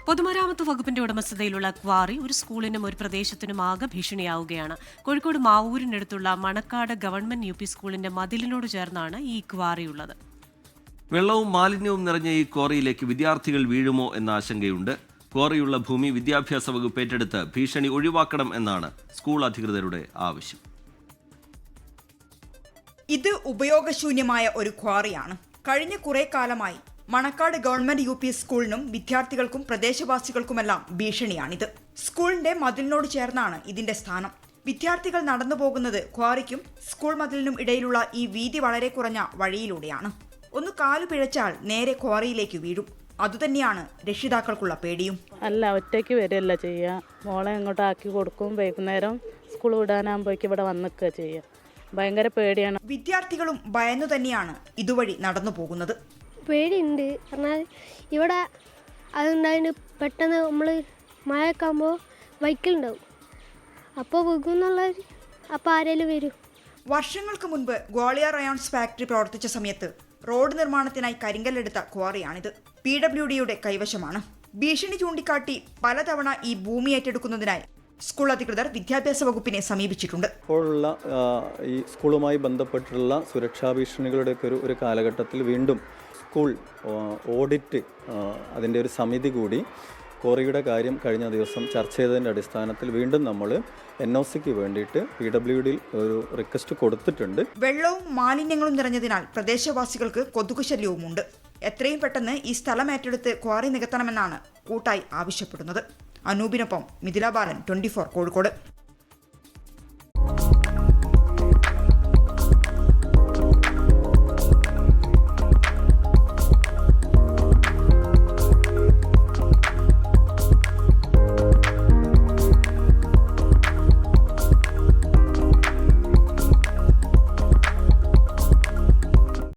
പൊതുമരാമത്ത് വകുപ്പിന്റെ ഉടമസ്ഥതയിലുള്ള ക്വാറി ഒരു സ്കൂളിനും ഒരു പ്രദേശത്തിനുമാകെ ഭീഷണിയാവുകയാണ്. കോഴിക്കോട് മാവൂരിനടുത്തുള്ള മണക്കാട് ഗവൺമെന്റ് UP സ്കൂളിന്റെ മതിലിനോട് ചേർന്നാണ് ഈ ക്വാറിയുള്ളത്. വെള്ളവും മാലിന്യവും നിറഞ്ഞ ഈ ക്വാറിയിലേക്ക് വിദ്യാർത്ഥികൾ വീഴുമോ എന്ന ആശങ്കയുണ്ട്. ക്വാറിയുള്ള ഭൂമി വിദ്യാഭ്യാസ വകുപ്പ് ഏറ്റെടുത്ത് ഭീഷണി ഒഴിവാക്കണം എന്നാണ് സ്കൂൾ അധികൃതരുടെ ആവശ്യം. ഇത് ഉപയോഗശൂന്യമായ ഒരു ക്വാറിയാണ്. കഴിഞ്ഞ കുറെ കാലമായി മണക്കാട് ഗവൺമെന്റ് UP സ്കൂളിനും വിദ്യാർത്ഥികൾക്കും പ്രദേശവാസികൾക്കുമെല്ലാം ഭീഷണിയാണിത്. സ്കൂളിന്റെ മതിലിനോട് ചേർന്നാണ് ഇതിന്റെ സ്ഥാനം. വിദ്യാർത്ഥികൾ നടന്നു പോകുന്നത് ക്വാറിക്കും സ്കൂൾ മതിലിനും ഇടയിലുള്ള ഈ വീതി വളരെ കുറഞ്ഞ വഴിയിലൂടെയാണ്. ഒന്ന് കാലു പിഴച്ചാൽ നേരെ ക്വാറിയിലേക്ക് വീഴും. അതുതന്നെയാണ് രക്ഷിതാക്കൾക്കുള്ള പേടിയും. അല്ല, ഒറ്റയ്ക്ക് വരികയല്ല ചെയ്യുക. മോളെ ഇങ്ങോട്ട് ആക്കി കൊടുക്കും. വൈകുന്നേരം സ്കൂൾ വിടാനാകുമ്പോഴേക്ക് ഇവിടെ വന്നിക്കുക ചെയ്യുക. ഭയങ്കര പേടിയാണ്. വിദ്യാർത്ഥികളും ഭയന്നു തന്നെയാണ് ഇതുവഴി നടന്നു പോകുന്നത്. പേടിയുണ്ട്. പറഞ്ഞാൽ ഇവിടെ അതുണ്ടായതിന് പെട്ടെന്ന് നമ്മൾ മഴയൊക്കെ ആകുമ്പോൾ ബൈക്കിലുണ്ടാവും, അപ്പോൾ വീകുന്നുള്ള അപ്പോൾ ആരെങ്കിലും വരും. വർഷങ്ങൾക്ക് മുൻപ് ഗ്വാളിയർ റയോൺസ് ഫാക്ടറി പ്രവർത്തിച്ച സമയത്ത് റോഡ് നിർമ്മാണത്തിനായി കരിങ്കല്ലെടുത്ത ക്വാറിയാണിത്. PWDയുടെ കൈവശമാണ്. ഭീഷണി ചൂണ്ടിക്കാട്ടി പലതവണ ഈ ഭൂമി ഏറ്റെടുക്കുന്നതിനായി സ്കൂൾ അധികൃതർ വിദ്യാഭ്യാസ വകുപ്പിനെ സമീപിച്ചിട്ടുണ്ട്. ഇപ്പോഴുള്ള ഈ സ്കൂളുമായി ബന്ധപ്പെട്ടുള്ള സുരക്ഷാ ഭീഷണികളുടെയൊക്കെ ഒരു കാലഘട്ടത്തിൽ വീണ്ടും സ്കൂൾ ഓഡിറ്റ് അതിൻ്റെ ഒരു സമിതി കൂടി ക്വാറിയുടെ കാര്യം കഴിഞ്ഞ ദിവസം ചർച്ച ചെയ്തതിൻ്റെ അടിസ്ഥാനത്തിൽ വീണ്ടും നമ്മൾ NOCക്ക് വേണ്ടിയിട്ട് PWDയിൽ ഒരു റിക്വസ്റ്റ് കൊടുത്തിട്ടുണ്ട്. വെള്ളവും മാലിന്യങ്ങളും നിറഞ്ഞതിനാൽ പ്രദേശവാസികൾക്ക് കൊതുക് ശല്യവുമുണ്ട്. എത്രയും പെട്ടെന്ന് ഈ സ്ഥലം ഏറ്റെടുത്ത് ക്വാറി നികത്തണമെന്നാണ് കൂട്ടായി ആവശ്യപ്പെടുന്നത്. അനൂപിനൊപ്പം മിഥില ബാലൻ, 24 കോഴിക്കോട്.